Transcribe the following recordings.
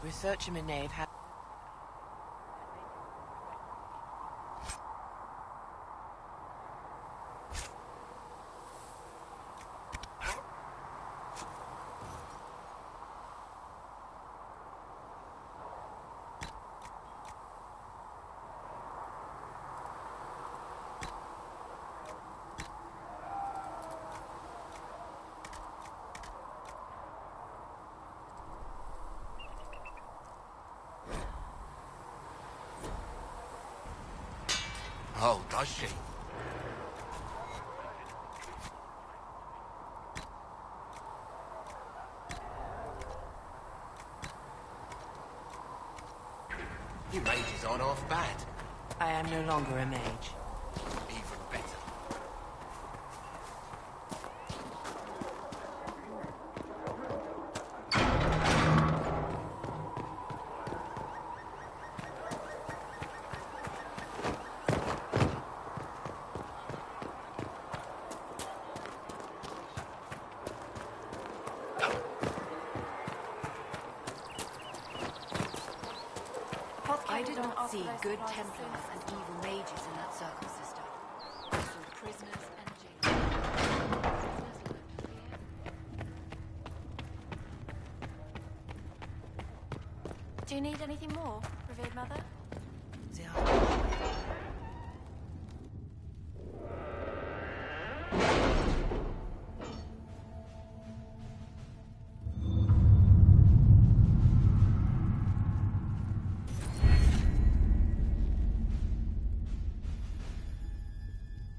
Researcher Nave had... Oh, does she? Your mages aren't half bad. I am no longer a mage. Even better. I did not see good Templars and evil mages in that circle, sister. I saw prisoners and jailers. Do you need anything more, revered mother?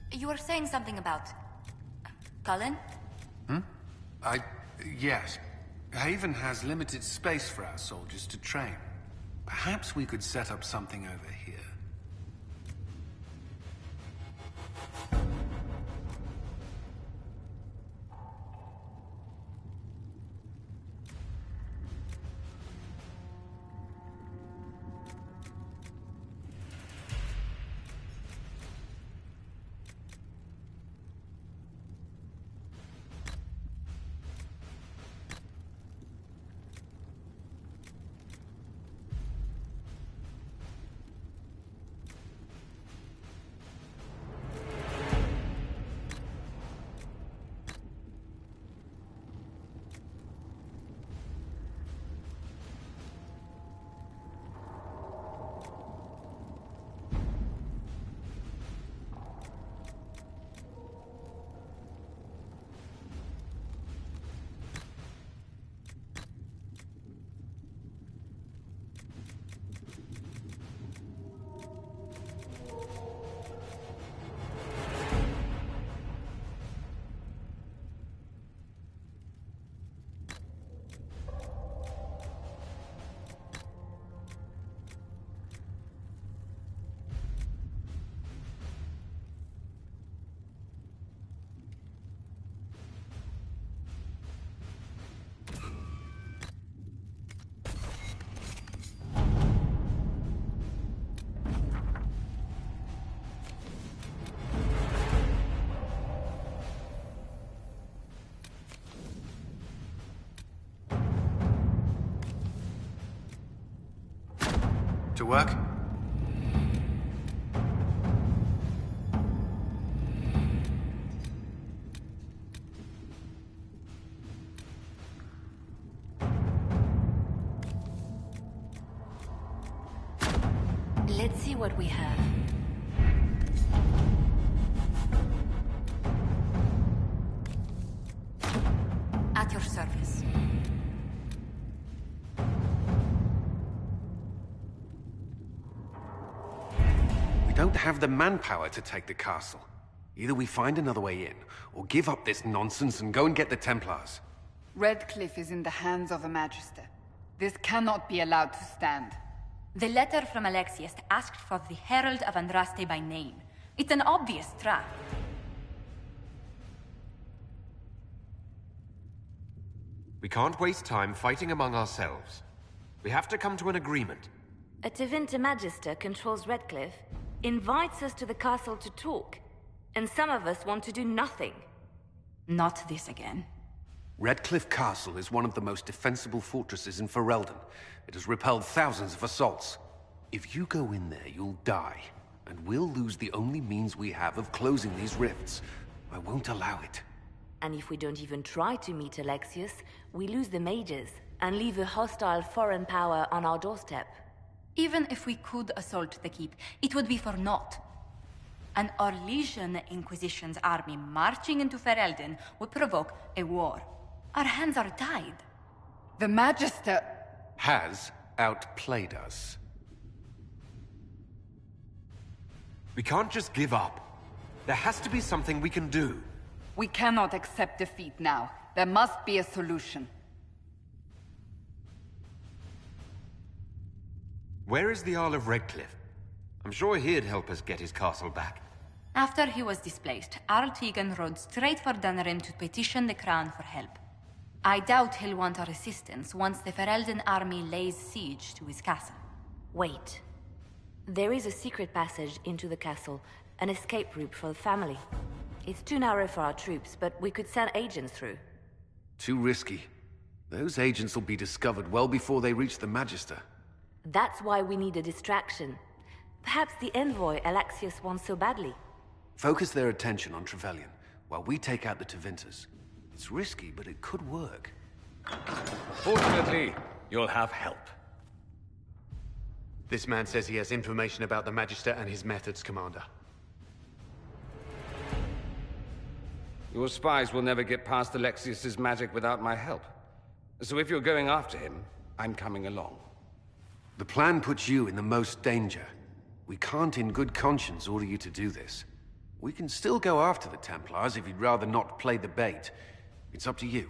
You were saying something about... Cullen? Yes. Haven has limited space for our soldiers to train. Perhaps we could set up something over here. To work? Let's see what we have. At your service. We don't have the manpower to take the castle. Either we find another way in, or give up this nonsense and go and get the Templars. Redcliffe is in the hands of a Magister. This cannot be allowed to stand. The letter from Alexius asked for the Herald of Andraste by name. It's an obvious trap. We can't waste time fighting among ourselves. We have to come to an agreement. A Tevinter Magister controls Redcliffe, invites us to the castle to talk, and some of us want to do nothing. Not this again. Redcliffe Castle is one of the most defensible fortresses in Ferelden. It has repelled thousands of assaults. If you go in there, you'll die. And we'll lose the only means we have of closing these rifts. I won't allow it. And if we don't even try to meet Alexius, we lose the mages and leave a hostile foreign power on our doorstep. Even if we could assault the keep, it would be for naught. An Orlesian Inquisition's army marching into Ferelden would provoke a war. Our hands are tied. The Magister... has outplayed us. We can't just give up. There has to be something we can do. We cannot accept defeat now. There must be a solution. Where is the Earl of Redcliffe? I'm sure he'd help us get his castle back. After he was displaced, Arl Tegan rode straight for Dunrim to petition the Crown for help. I doubt he'll want our assistance once the Ferelden army lays siege to his castle. Wait. There is a secret passage into the castle, an escape route for the family. It's too narrow for our troops, but we could send agents through. Too risky. Those agents will be discovered well before they reach the Magister. That's why we need a distraction. Perhaps the envoy Alexius wants so badly. Focus their attention on Trevelyan, while we take out the Tevinters. It's risky, but it could work. Fortunately, you'll have help. This man says he has information about the Magister and his methods, Commander. Your spies will never get past Alexius's magic without my help. So if you're going after him, I'm coming along. The plan puts you in the most danger. We can't in good conscience order you to do this. We can still go after the Templars if you'd rather not play the bait. It's up to you.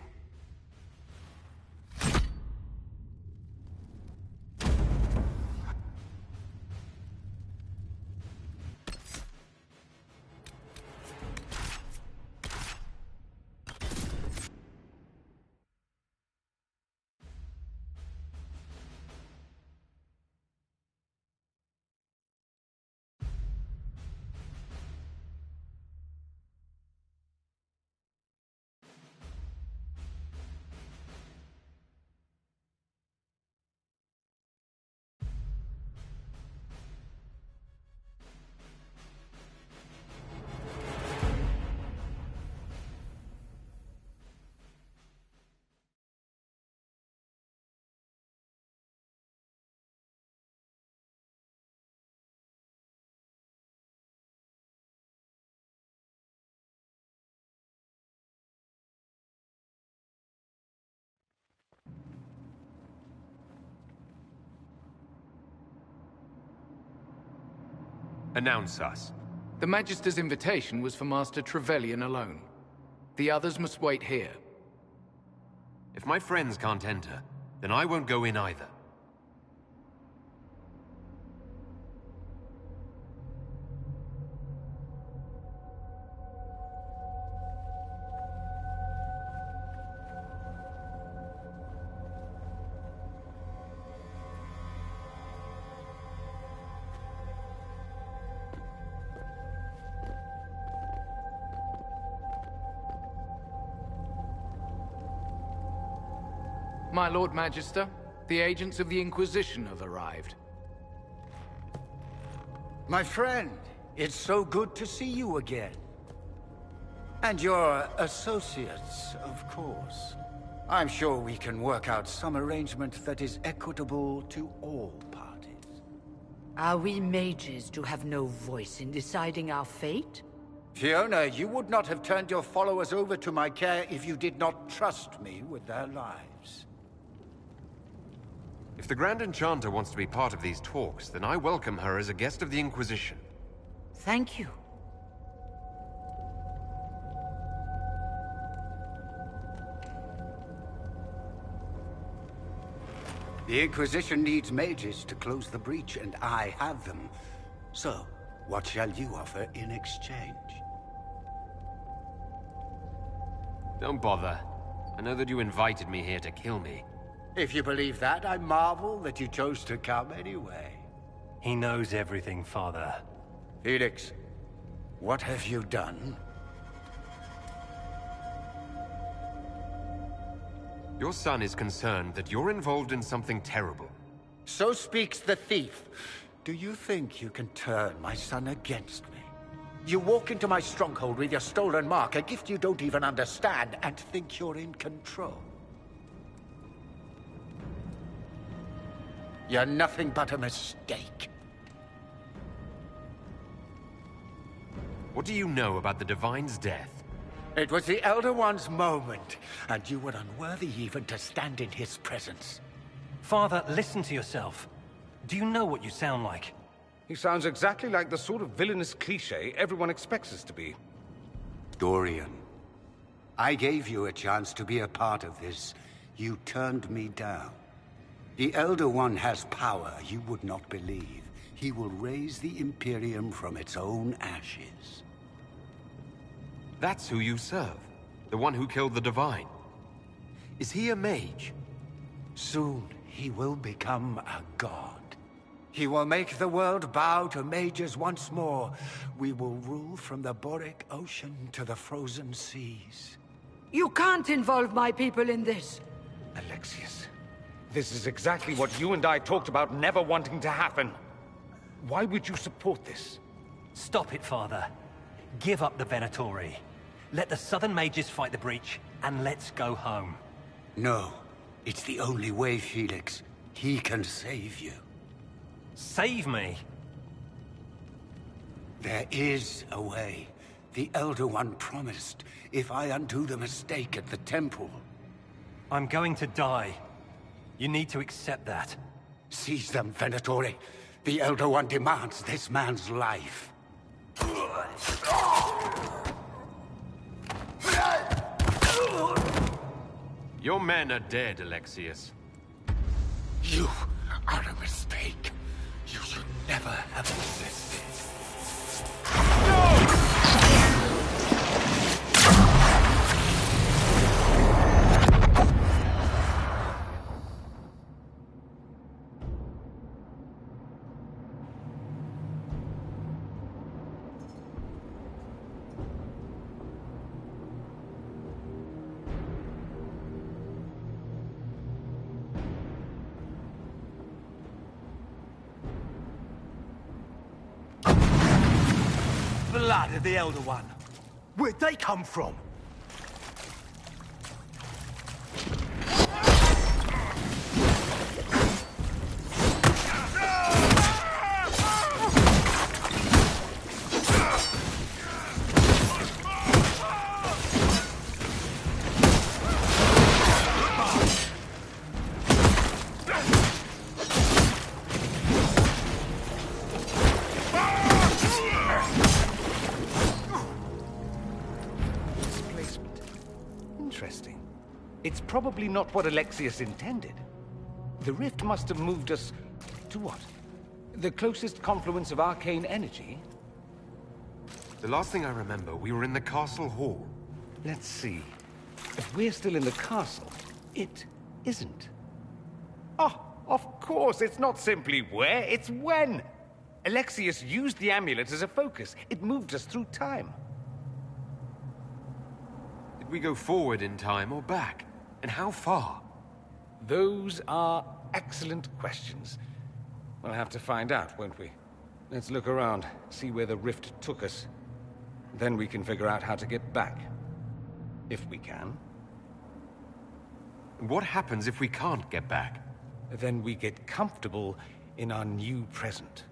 Announce us. The Magister's invitation was for Master Trevelyan alone. The others must wait here. If my friends can't enter, then I won't go in either. My Lord Magister, the agents of the Inquisition have arrived. My friend, it's so good to see you again. And your associates, of course. I'm sure we can work out some arrangement that is equitable to all parties. Are we mages to have no voice in deciding our fate? Fiona, you would not have turned your followers over to my care if you did not trust me with their lives. If the Grand Enchanter wants to be part of these talks, then I welcome her as a guest of the Inquisition. Thank you. The Inquisition needs mages to close the breach, and I have them. So, what shall you offer in exchange? Don't bother. I know that you invited me here to kill me. If you believe that, I marvel that you chose to come anyway. He knows everything, Father. Felix, what have you done? Your son is concerned that you're involved in something terrible. So speaks the thief. Do you think you can turn my son against me? You walk into my stronghold with your stolen mark, a gift you don't even understand, and think you're in control. You're nothing but a mistake. What do you know about the Divine's death? It was the Elder One's moment, and you were unworthy even to stand in his presence. Father, listen to yourself. Do you know what you sound like? He sounds exactly like the sort of villainous cliché everyone expects us to be. Dorian, I gave you a chance to be a part of this. You turned me down. The Elder One has power you would not believe. He will raise the Imperium from its own ashes. That's who you serve. The one who killed the Divine. Is he a mage? Soon, he will become a god. He will make the world bow to mages once more. We will rule from the Boric Ocean to the frozen seas. You can't involve my people in this. Alexius, this is exactly what you and I talked about never wanting to happen. Why would you support this? Stop it, Father. Give up the Venatori. Let the Southern Mages fight the breach, and let's go home. No. It's the only way, Felix. He can save you. Save me? There is a way. The Elder One promised, if I undo the mistake at the temple. I'm going to die. You need to accept that. Seize them, Venatori. The Elder One demands this man's life. Your men are dead, Alexius. You are a mistake. You should never have existed. Blood of the Elder One. Where'd they come from? Interesting. It's probably not what Alexius intended. The rift must have moved us to what? The closest confluence of arcane energy? The last thing I remember, we were in the castle hall. Let's see. If we're still in the castle, it isn't. Oh, of course, it's not simply where, it's when! Alexius used the amulet as a focus. It moved us through time. Did we go forward in time or back? And how far? Those are excellent questions. We'll have to find out, won't we? Let's look around, see where the rift took us. Then we can figure out how to get back. If we can. What happens if we can't get back? Then we get comfortable in our new present.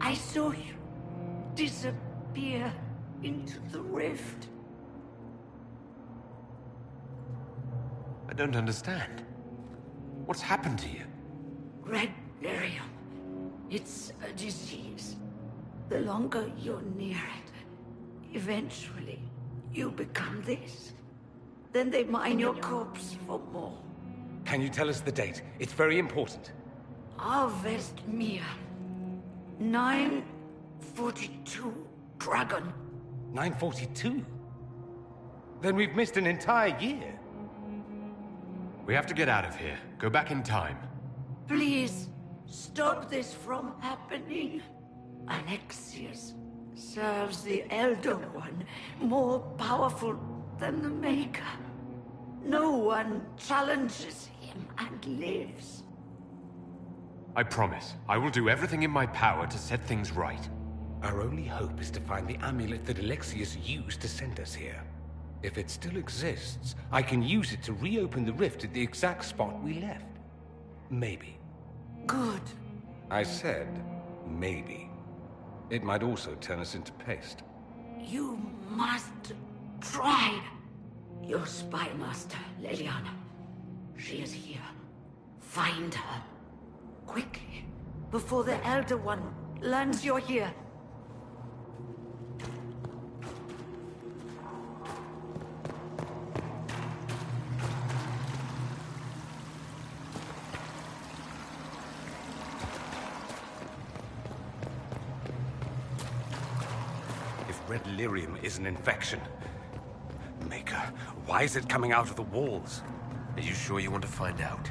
I saw you disappear into the rift. I don't understand. What's happened to you? Red lyrium. It's a disease. The longer you're near it, eventually you become this. Then they mine your corpse for more. Can you tell us the date? It's very important. LIVESTREAM. 942 Dragon. 942? Then we've missed an entire year. We have to get out of here. Go back in time. Please, stop this from happening. Alexius serves the Elder One, more powerful than the Maker. No one challenges him and lives. I promise. I will do everything in my power to set things right. Our only hope is to find the amulet that Alexius used to send us here. If it still exists, I can use it to reopen the rift at the exact spot we left. Maybe. Good. I said, maybe. It might also turn us into paste. You must try. Your spy master, Leliana. She is here. Find her. Quickly. Before the Elder One learns you're here. Red lyrium is an infection. Maker, why is it coming out of the walls? Are you sure you want to find out?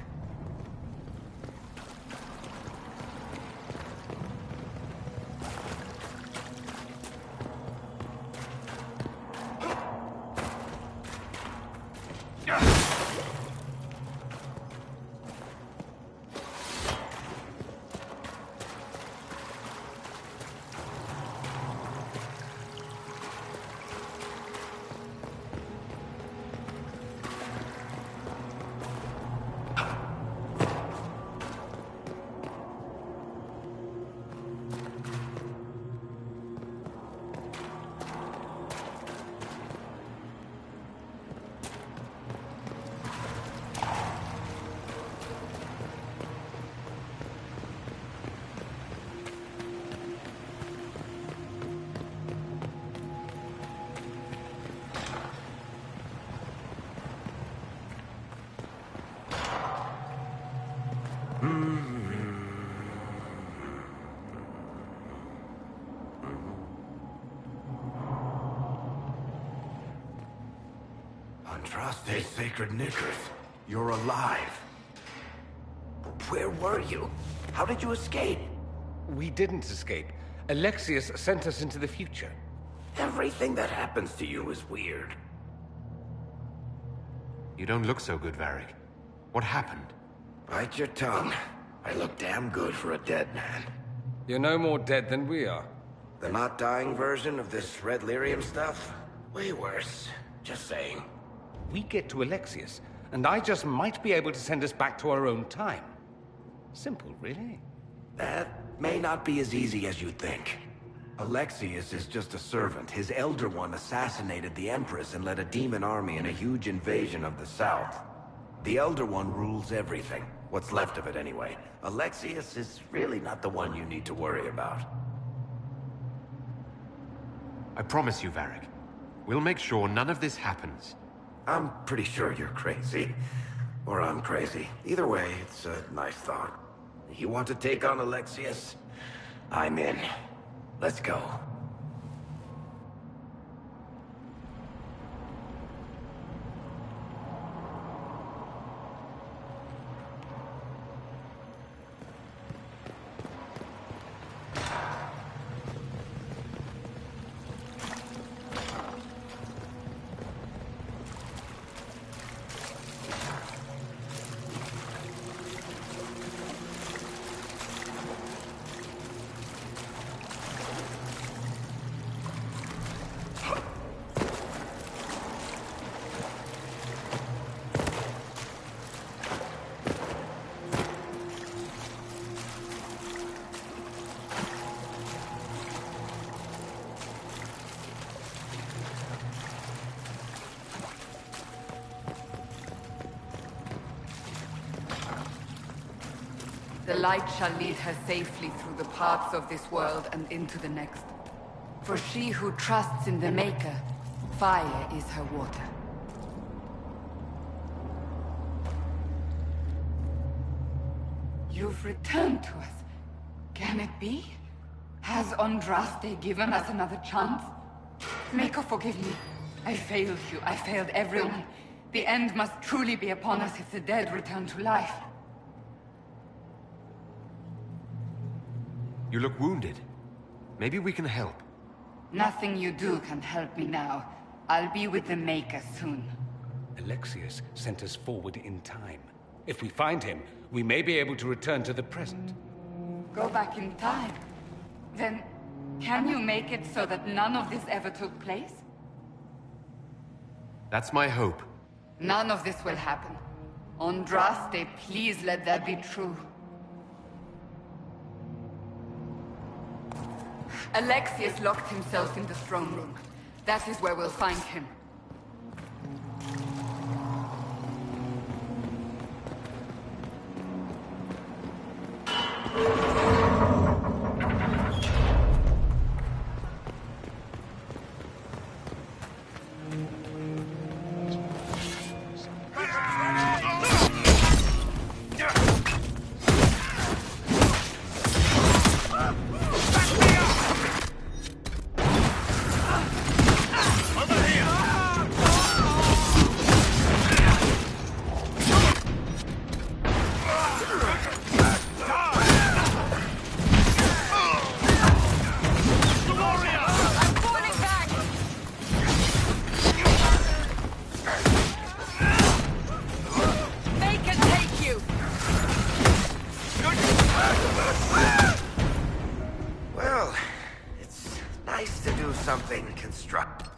Andraste Sacred Knickers, you're alive. Where were you? How did you escape? We didn't escape. Alexius sent us into the future. Everything that happens to you is weird. You don't look so good, Varric. What happened? Bite your tongue. I look damn good for a dead man. You're no more dead than we are. The not dying version of this red lyrium stuff? Way worse. Just saying. We get to Alexius, and I just might be able to send us back to our own time. Simple, really. That may not be as easy as you think. Alexius is just a servant. His Elder One assassinated the Empress and led a demon army in a huge invasion of the South. The Elder One rules everything. What's left of it, anyway. Alexius is really not the one you need to worry about. I promise you, Varric. We'll make sure none of this happens. I'm pretty sure you're crazy. Or I'm crazy. Either way, it's a nice thought. You want to take on Alexius? I'm in. Let's go. The light shall lead her safely through the paths of this world and into the next. For she who trusts in the Maker, fire is her water. You've returned to us. Can it be? Has Andraste given us another chance? Maker, forgive me. I failed you. I failed everyone. The end must truly be upon us if the dead return to life. You look wounded. Maybe we can help. Nothing you do can help me now. I'll be with the Maker soon. Alexius sent us forward in time. If we find him, we may be able to return to the present. Go back in time? Then, can you make it so that none of this ever took place? That's my hope. None of this will happen. Andraste, please let that be true. Alexius locked himself in the throne room. That is where we'll find him. Something constructive.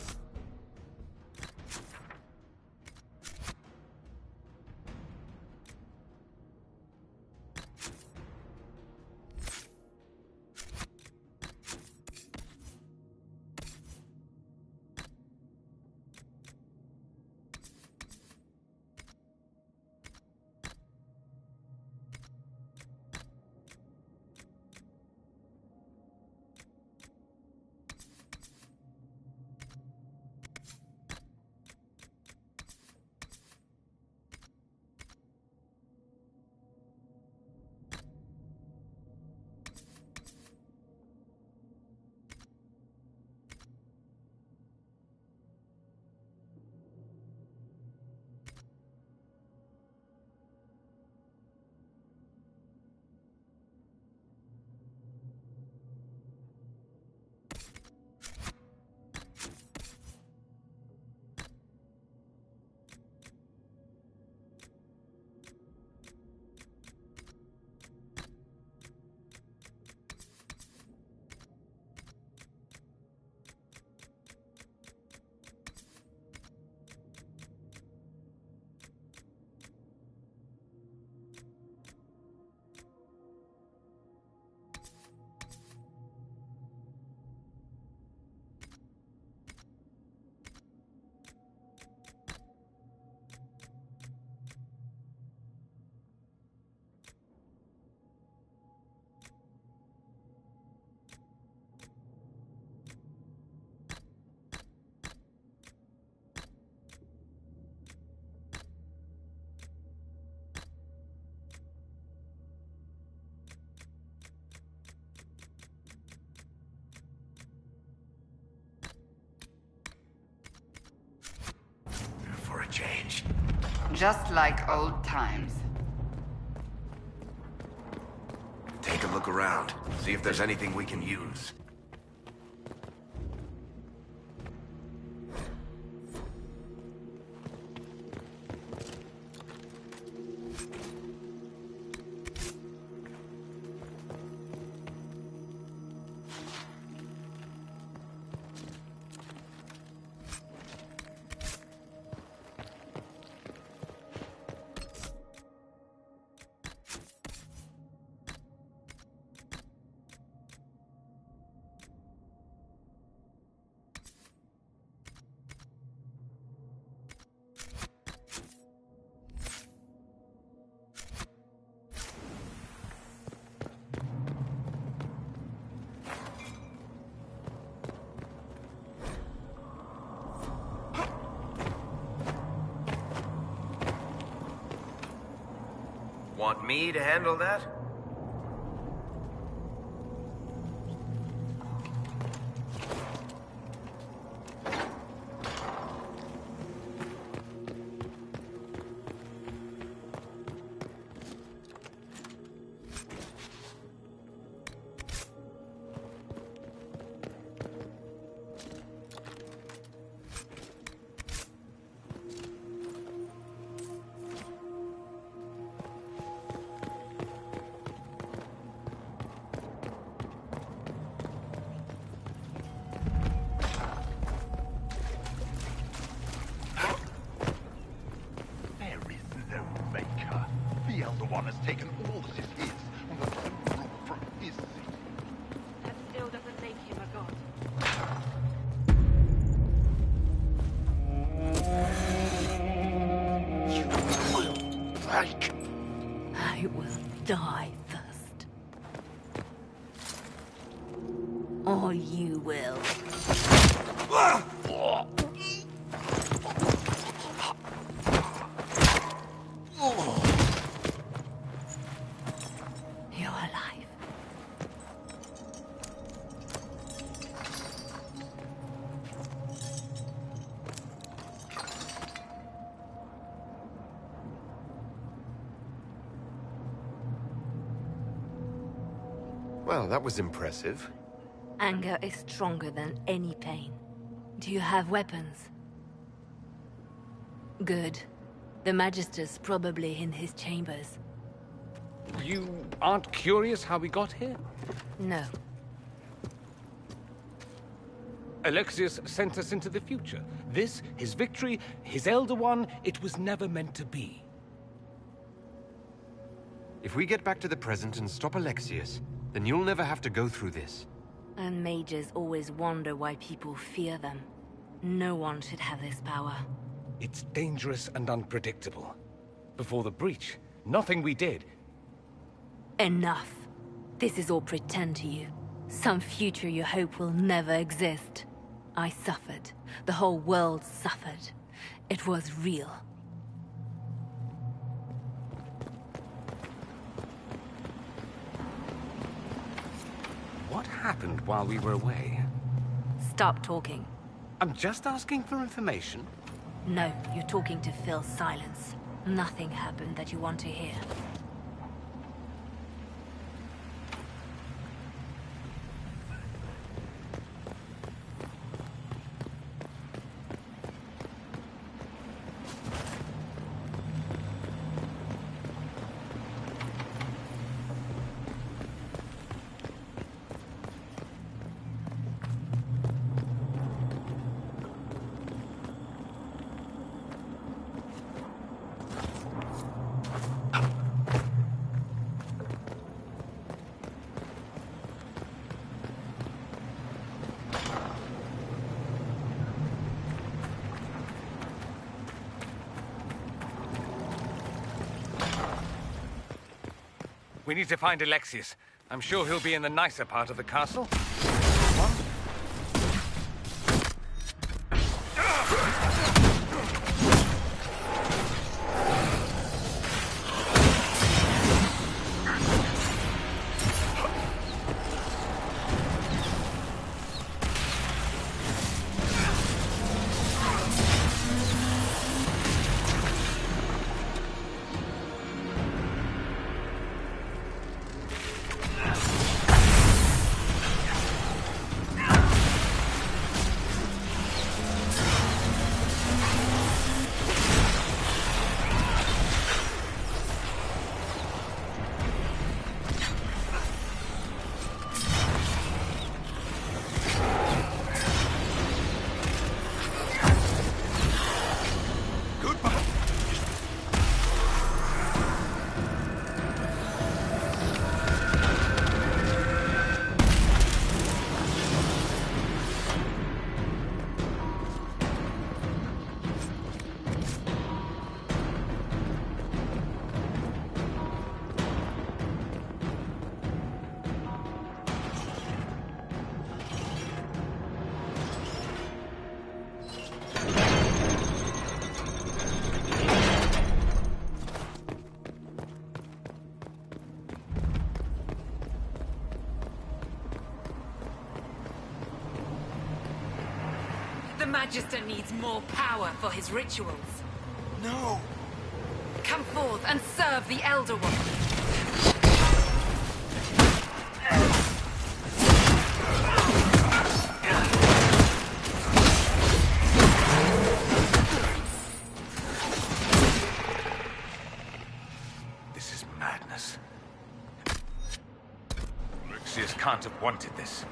Change. Just like old times. Take a look around. See if there's anything we can use. Want me to handle that? I will die first. Or you will. You're alive. Well, that was impressive. Anger is stronger than any pain. Do you have weapons? Good. The Magister's probably in his chambers. You aren't curious how we got here? No. Alexius sent us into the future. This, his victory, his Elder One, it was never meant to be. If we get back to the present and stop Alexius, then you'll never have to go through this. And mages always wonder why people fear them. No one should have this power. It's dangerous and unpredictable. Before the breach, nothing we did. Enough. This is all pretend to you. Some future you hope will never exist. I suffered. The whole world suffered. It was real. What happened while we were away? Stop talking. I'm just asking for information. No, you're talking to fill silence. Nothing happened that you want to hear. We need to find Alexius. I'm sure he'll be in the nicer part of the castle. Magister needs more power for his rituals. No! Come forth and serve the Elder One. This is madness. Alexius can't have wanted this.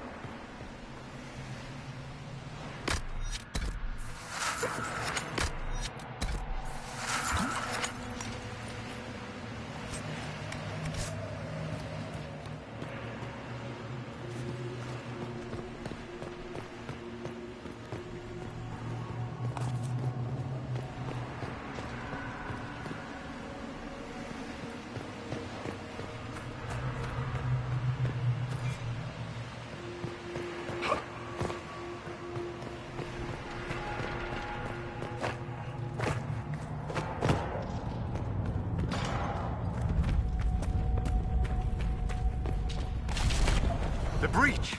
The breach!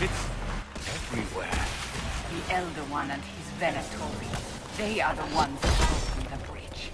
It's everywhere. The Elder One and his Venatori. They are the ones who opened the breach.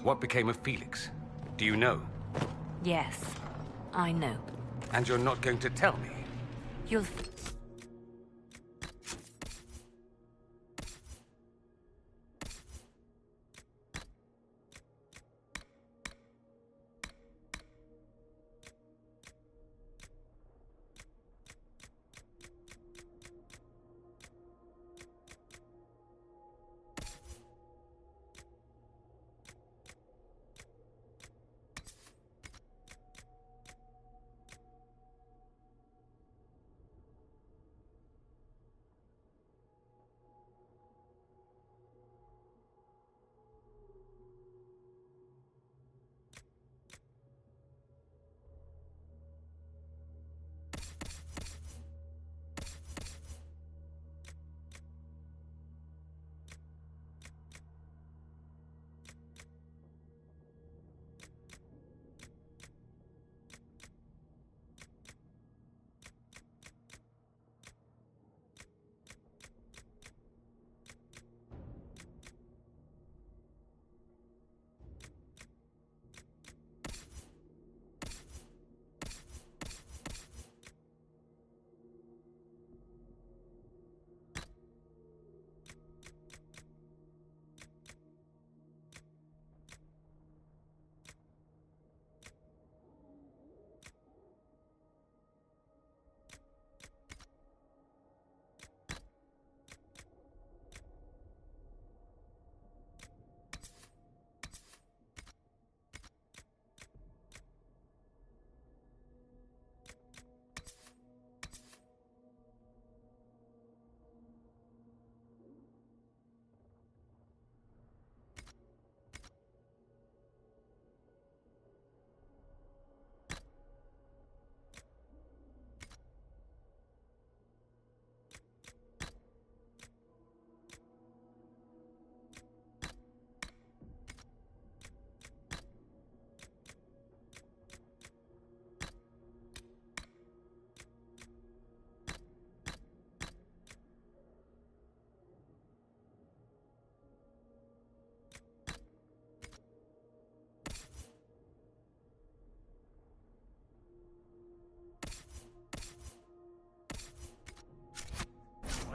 What became of Felix? Do you know? Yes, I know. And you're not going to tell me? You'll...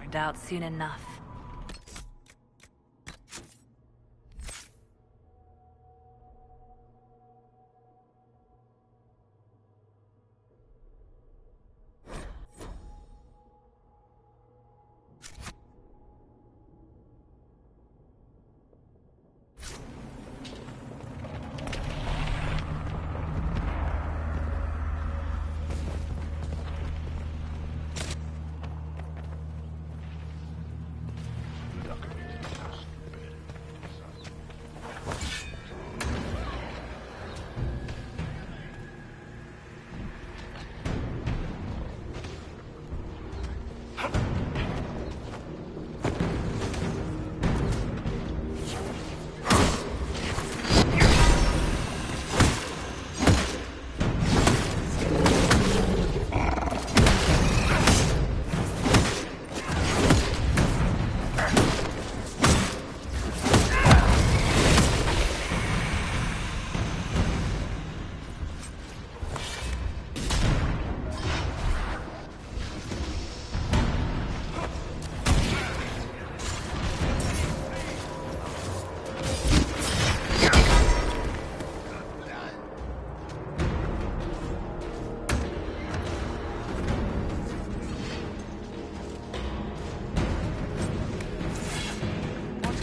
find out soon enough.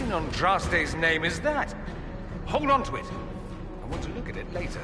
Andraste's name is that? Hold on to it. I want to look at it later.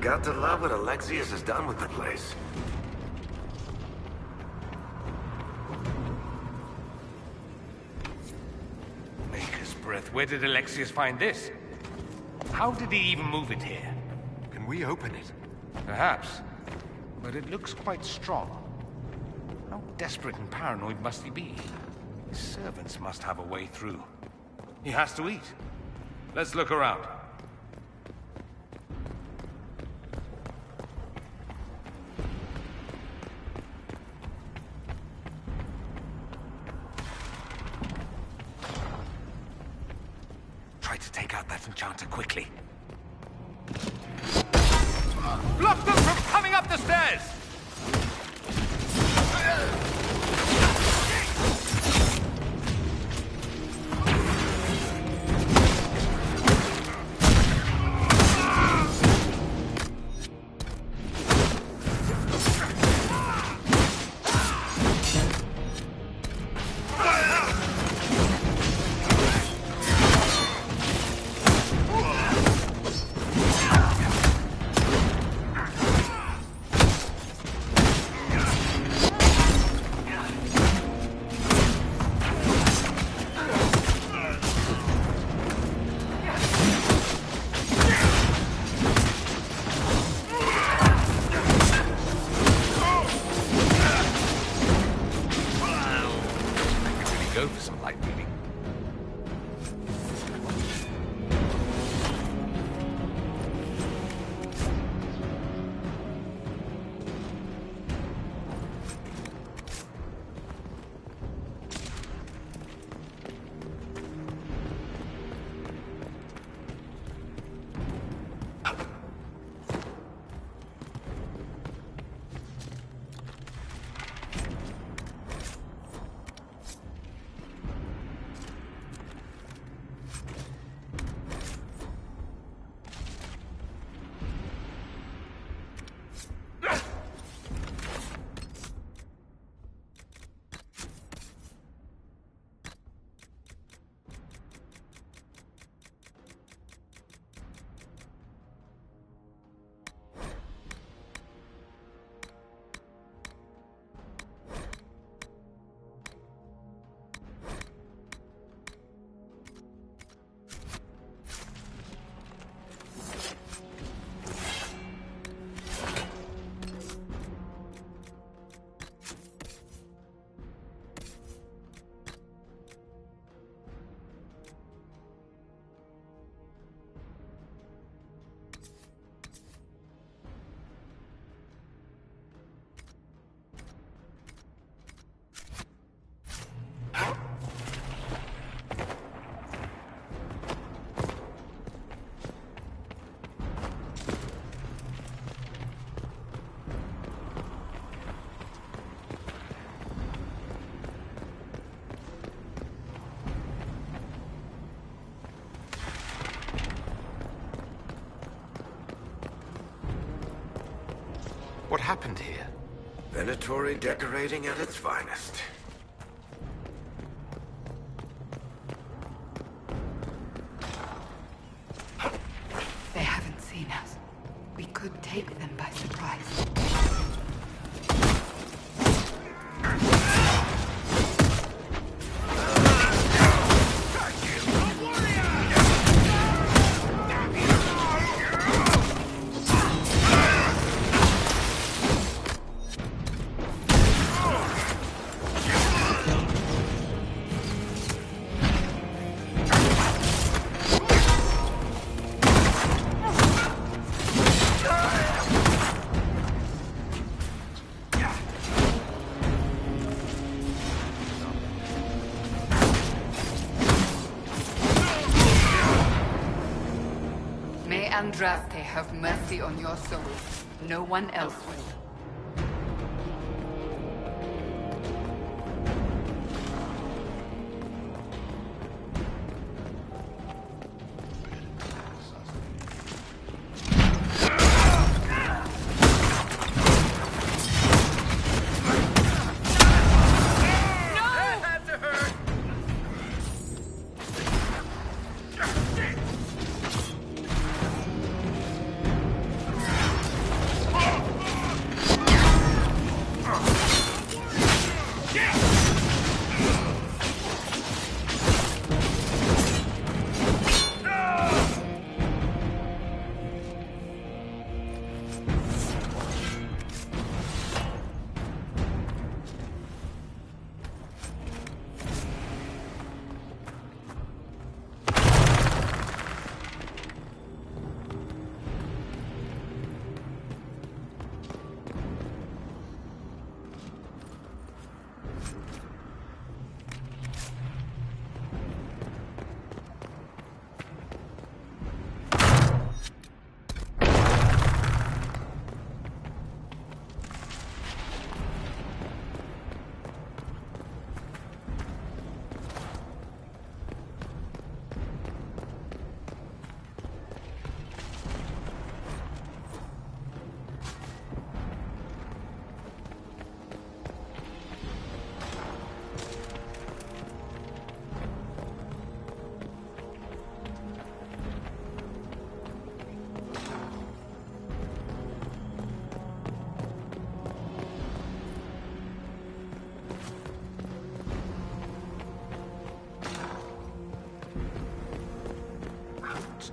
Got to love what Alexius has done with the place. Maker's breath. Where did Alexius find this? How did he even move it here? Can we open it? Perhaps. But it looks quite strong. How desperate and paranoid must he be? His servants must have a way through. He has to eat. Let's look around. Enchanter quickly. Block them from coming up the stairs! What happened here? Venatory decorating at its finest. They haven't seen us. We could take them by surprise. Andraste have mercy on your soul. No one else will.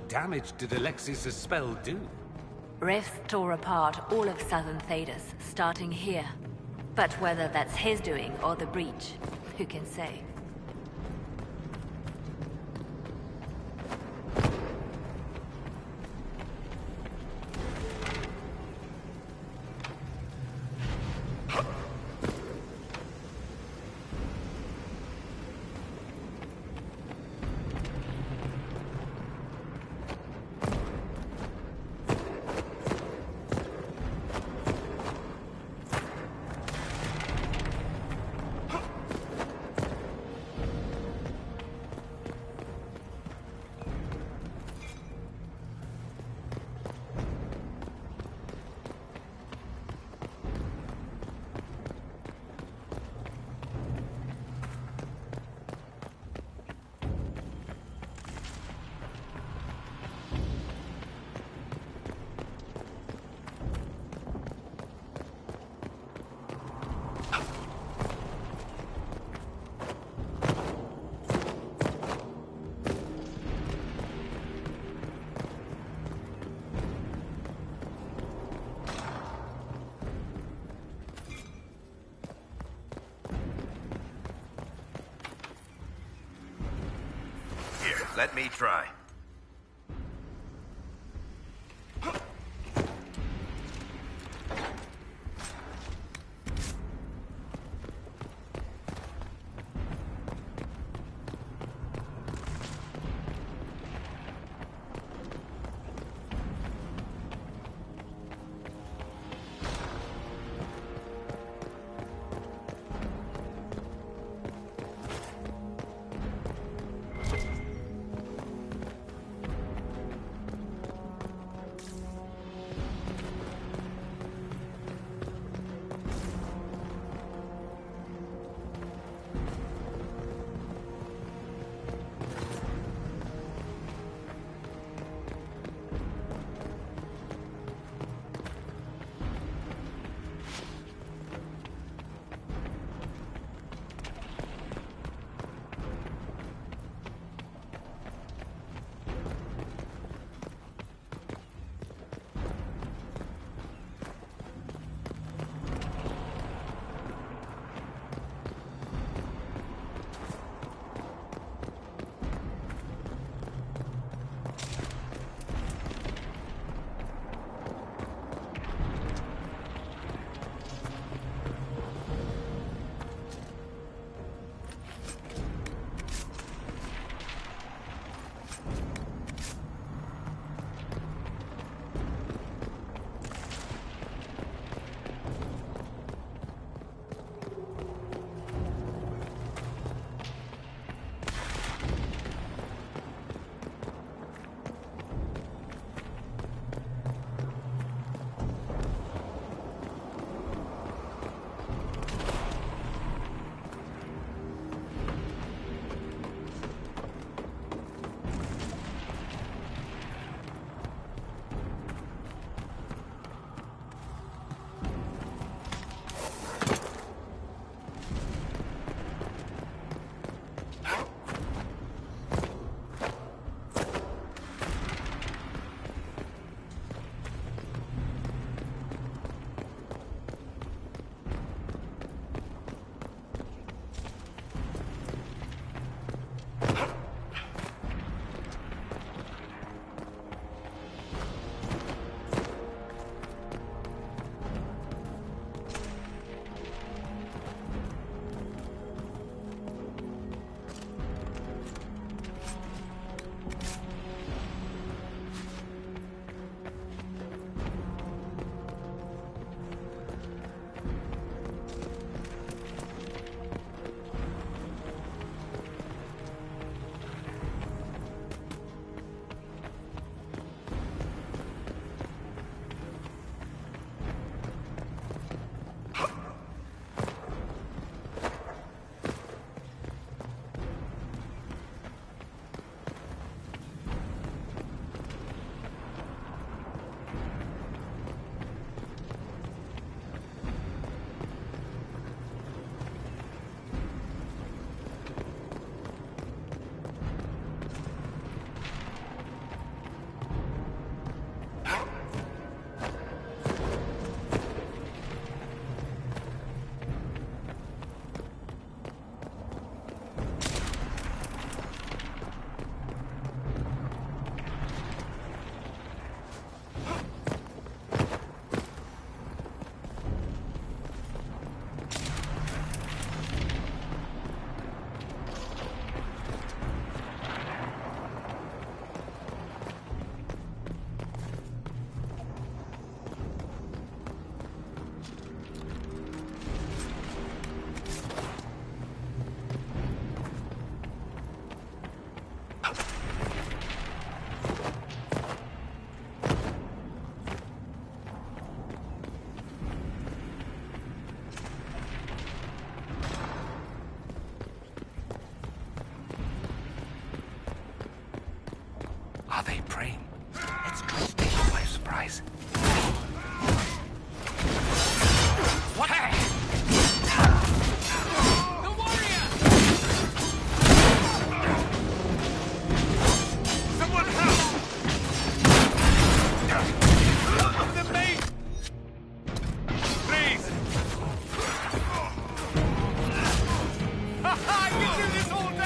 Damage did Alexius' spell do? Rifts tore apart all of southern Thedas, starting here. But whether that's his doing or the breach, who can say? Let me try. frame. Let's try to take them by surprise. What? The warrior! Someone help! The mate! Please! I can do this all day!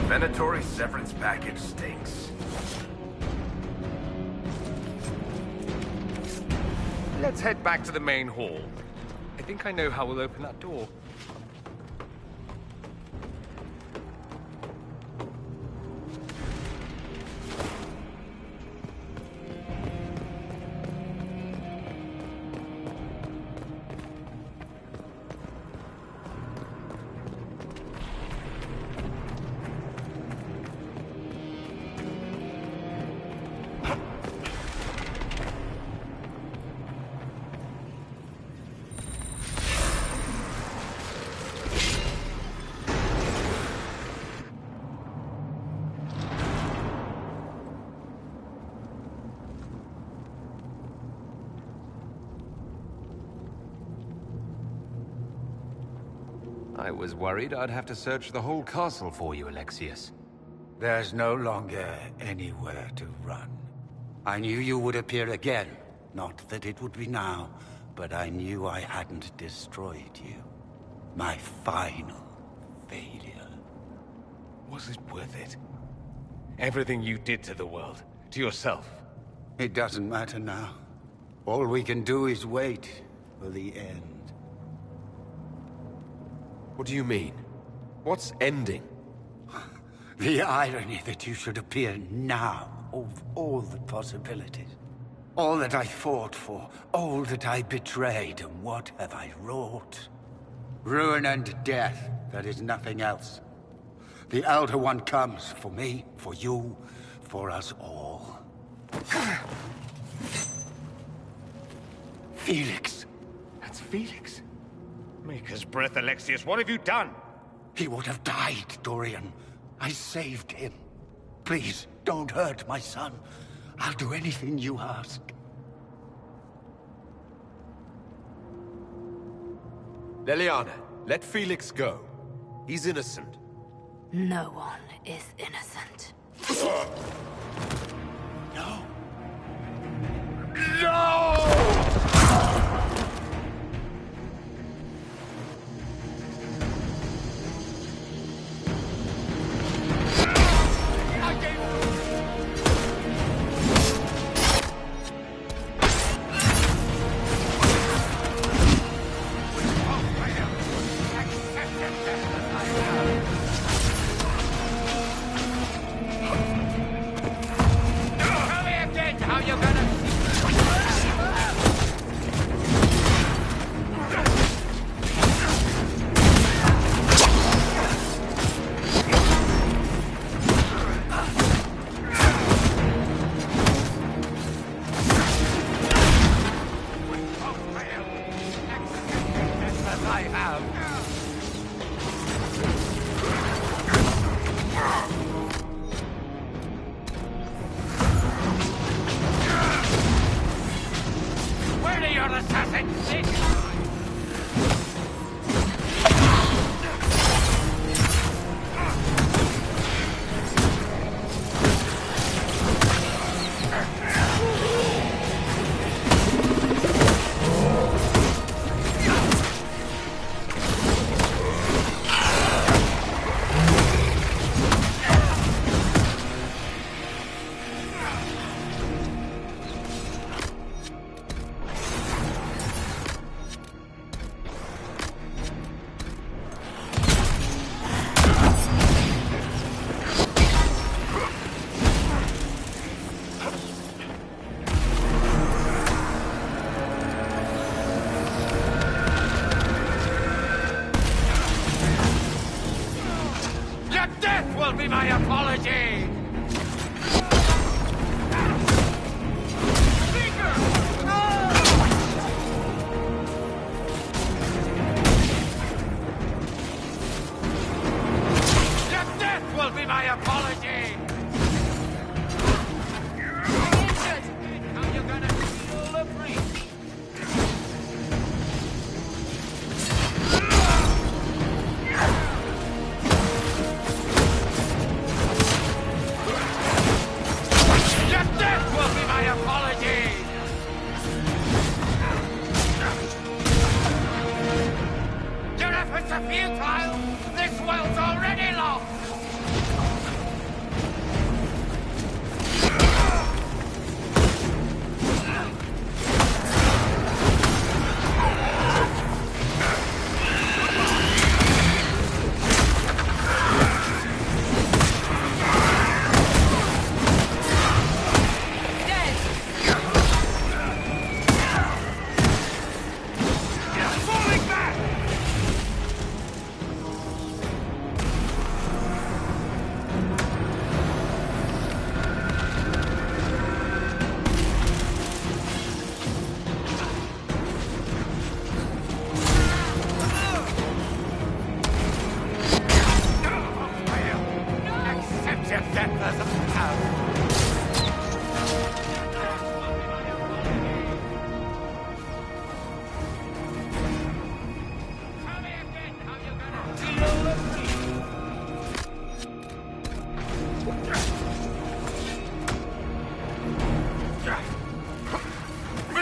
Venatory severance package stinks. Let's head back to the main hall. I think I know how we'll open that door. I was worried I'd have to search the whole castle for you, Alexius. There's no longer anywhere to run. I knew you would appear again. Not that it would be now, but I knew I hadn't destroyed you. My final failure. Was it worth it? Everything you did to the world, to yourself. It doesn't matter now. All we can do is wait for the end. What do you mean? What's ending? The irony that you should appear now, of all the possibilities. All that I fought for, all that I betrayed, and what have I wrought? Ruin and death, that is nothing else. The Elder One comes for me, for you, for us all. Felix. That's Felix. Maker's breath, Alexius, what have you done? He would have died, Dorian. I saved him. Please, don't hurt my son. I'll do anything you ask. Leliana, let Felix go. He's innocent. No one is innocent. No. No!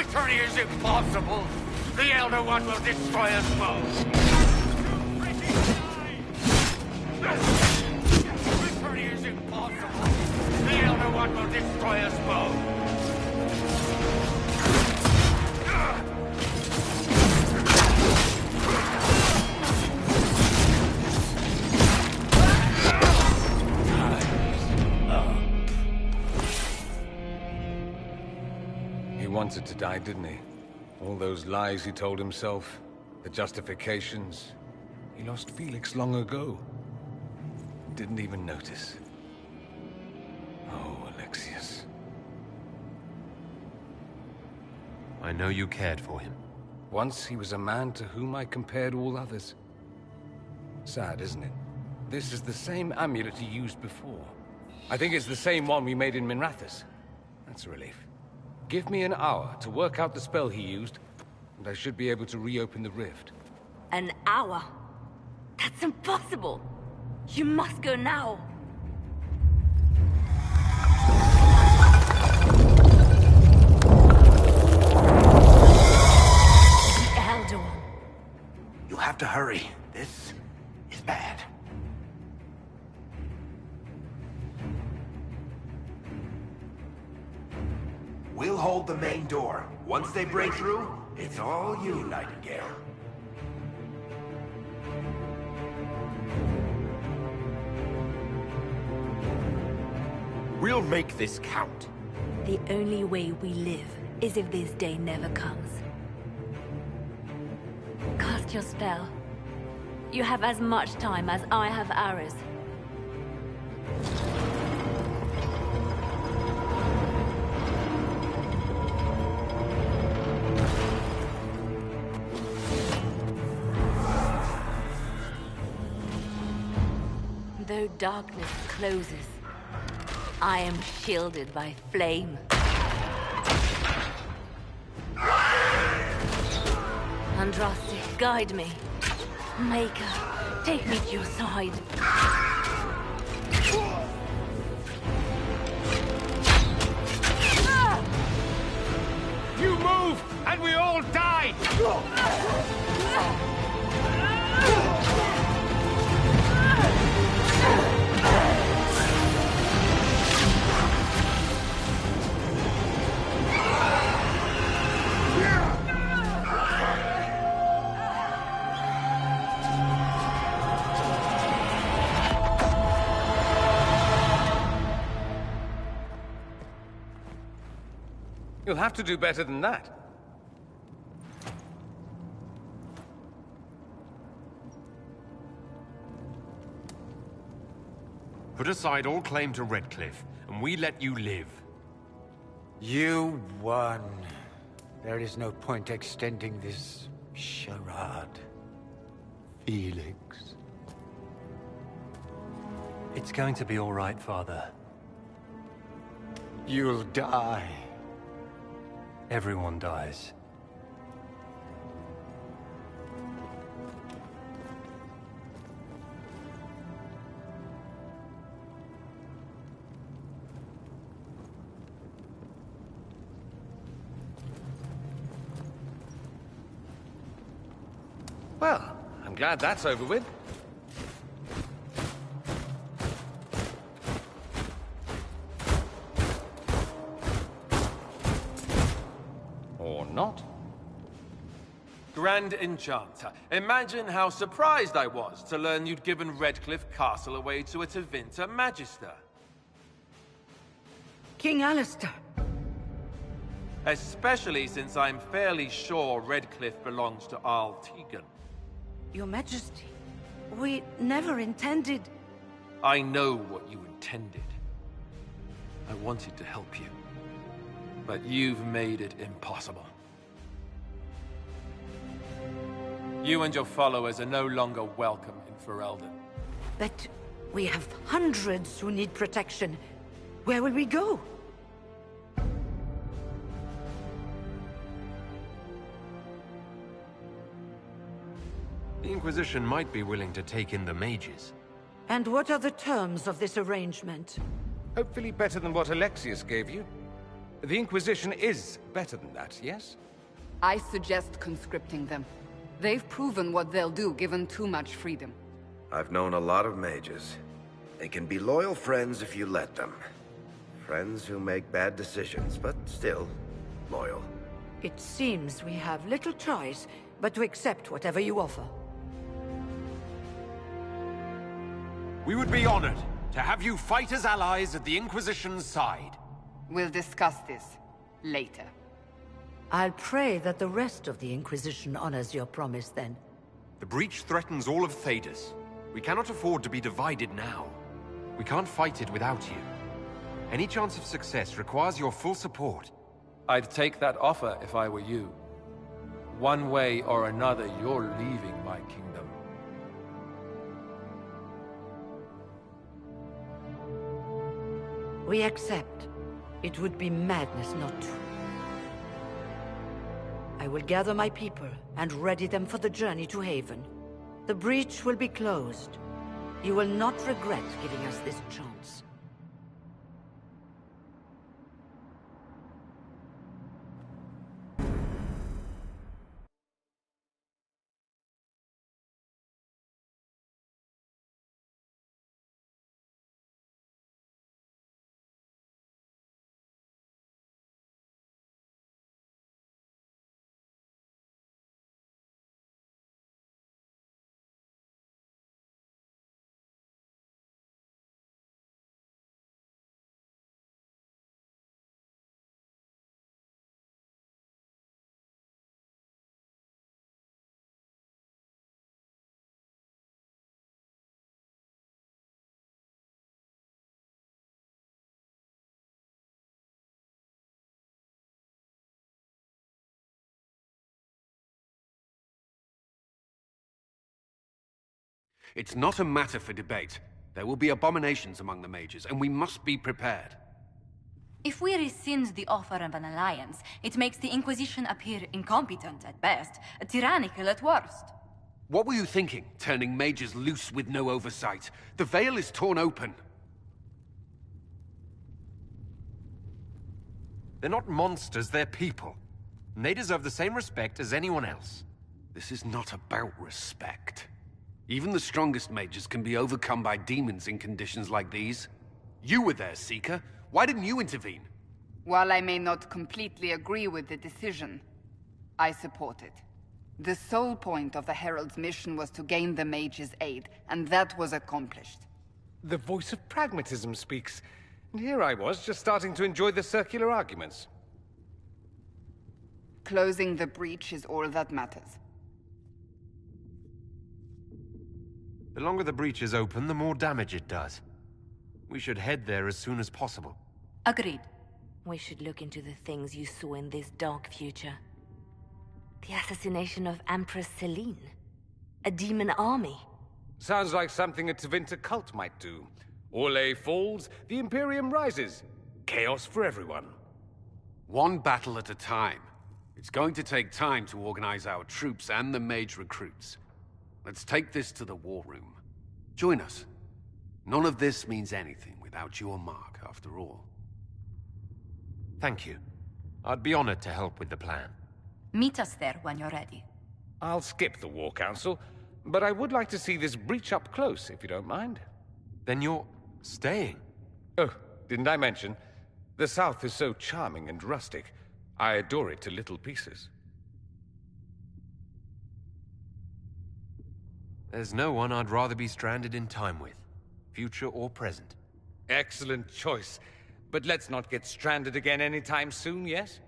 Victory is impossible! The Elder One will destroy us both! Victory is impossible! The Elder One will destroy us both! He wanted to die, didn't he? All those lies he told himself, the justifications. He lost Felix long ago. Didn't even notice. Oh, Alexius. I know you cared for him. Once he was a man to whom I compared all others. Sad, isn't it? This is the same amulet he used before. I think it's the same one we made in Minrathous. That's a relief. Give me an hour to work out the spell he used, and I should be able to reopen the rift. An hour? That's impossible! You must go now! The Elder One. You'll have to hurry. This is bad. We'll hold the main door. Once they break through, it's all you, Nightingale. We'll make this count. The only way we live is if this day never comes. Cast your spell. You have as much time as I have hours. Though darkness closes, I am shielded by flame. Andraste, guide me. Maker, take me to your side. You move, and we all die! You'll have to do better than that. Put aside all claim to Redcliffe, and we let you live. You won. There is no point extending this charade. Felix. It's going to be all right, Father. You'll die. Everyone dies. Well, I'm glad that's over with. Or not. Grand Enchanter, imagine how surprised I was to learn you'd given Redcliffe Castle away to a Tevinter Magister. King Alistair. Especially since I'm fairly sure Redcliffe belongs to Arl Tegan. Your Majesty, we never intended... I know what you intended. I wanted to help you. But you've made it impossible. You and your followers are no longer welcome in Ferelden. But we have hundreds who need protection. Where will we go? The Inquisition might be willing to take in the mages. And what are the terms of this arrangement? Hopefully better than what Alexius gave you. The Inquisition is better than that, yes? I suggest conscripting them. They've proven what they'll do given too much freedom. I've known a lot of mages. They can be loyal friends if you let them. Friends who make bad decisions, but still loyal. It seems we have little choice but to accept whatever you offer. We would be honored to have you fight as allies at the Inquisition's side. We'll discuss this later. I'll pray that the rest of the Inquisition honors your promise then. The breach threatens all of Thedas. We cannot afford to be divided now. We can't fight it without you. Any chance of success requires your full support. I'd take that offer if I were you. One way or another, you're leaving my kingdom. We accept. It would be madness not to. I will gather my people and ready them for the journey to Haven. The breach will be closed. You will not regret giving us this chance. It's not a matter for debate. There will be abominations among the mages, and we must be prepared. If we rescind the offer of an alliance, it makes the Inquisition appear incompetent at best, tyrannical at worst. What were you thinking, turning mages loose with no oversight? The veil is torn open. They're not monsters, they're people. And they deserve the same respect as anyone else. This is not about respect. Even the strongest mages can be overcome by demons in conditions like these. You were there, Seeker. Why didn't you intervene? While I may not completely agree with the decision, I support it. The sole point of the Herald's mission was to gain the mage's aid, and that was accomplished. The voice of pragmatism speaks. And here I was, just starting to enjoy the circular arguments. Closing the breach is all that matters. The longer the breach is open, the more damage it does. We should head there as soon as possible. Agreed. We should look into the things you saw in this dark future. The assassination of Empress Celine. A demon army. Sounds like something a Tevinter cult might do. Orlais falls, the Imperium rises. Chaos for everyone. One battle at a time. It's going to take time to organize our troops and the mage recruits. Let's take this to the war room. Join us. None of this means anything without your mark, after all. Thank you. I'd be honored to help with the plan. Meet us there when you're ready. I'll skip the War Council, but I would like to see this breach up close, if you don't mind. Then you're staying? Oh, didn't I mention? The South is so charming and rustic. I adore it to little pieces. There's no one I'd rather be stranded in time with, future or present. Excellent choice. But let's not get stranded again anytime soon, yes?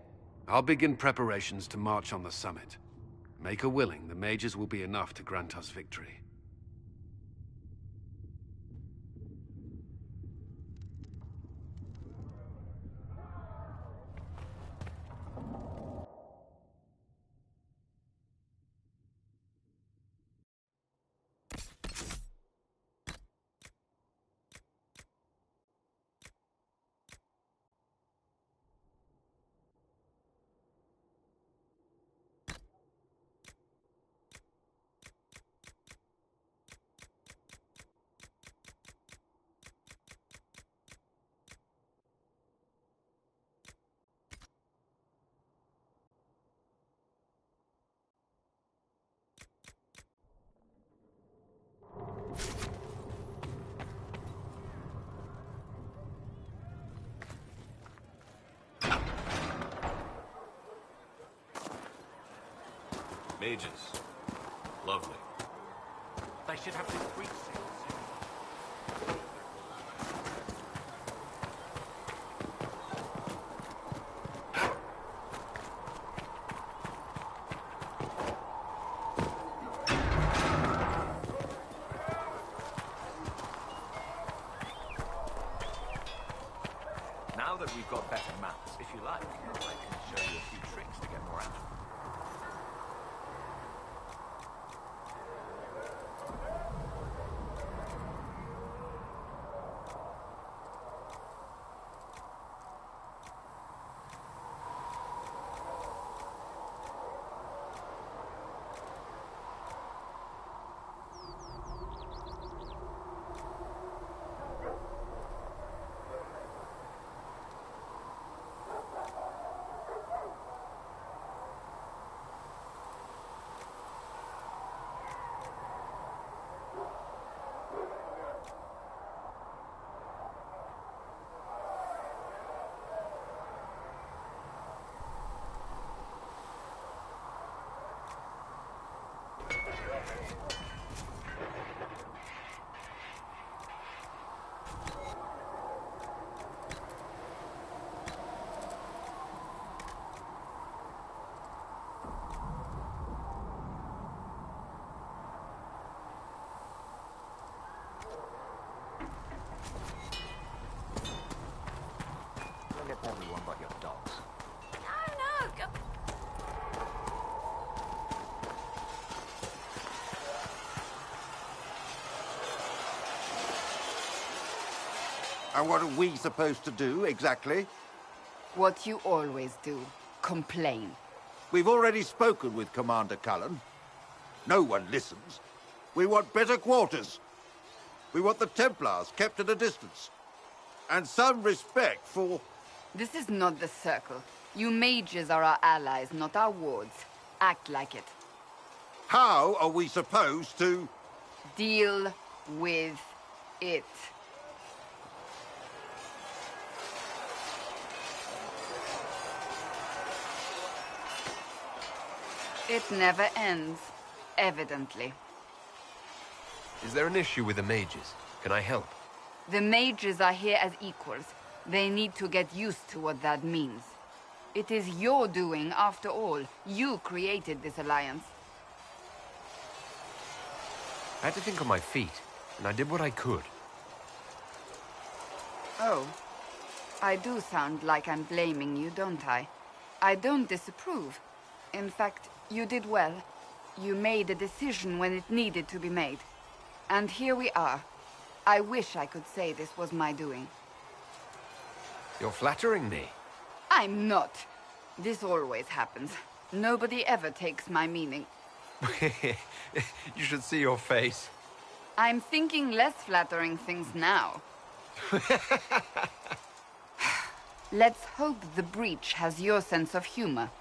I'll begin preparations to march on the summit. Make a willing, the mages will be enough to grant us victory. Mages. Lovely. They should have been breach seals. Now that we've got better maps, if you like, I can show you a few tricks to get more out of them. Everyone but your dogs. No, go. And what are we supposed to do, exactly? What you always do. Complain. We've already spoken with Commander Cullen. No one listens. We want better quarters. We want the Templars kept at a distance. And some respect for... This is not the Circle. You mages are our allies, not our wards. Act like it. How are we supposed to... Deal with it. It never ends, evidently. Is there an issue with the mages? Can I help? The mages are here as equals. They need to get used to what that means. It is your doing, after all. You created this alliance. I had to think on my feet, and I did what I could. Oh. I do sound like I'm blaming you, don't I? I don't disapprove. In fact, you did well. You made a decision when it needed to be made. And here we are. I wish I could say this was my doing. You're flattering me. I'm not. This always happens. Nobody ever takes my meaning. You should see your face. I'm thinking less flattering things now. Let's hope the breach has your sense of humor.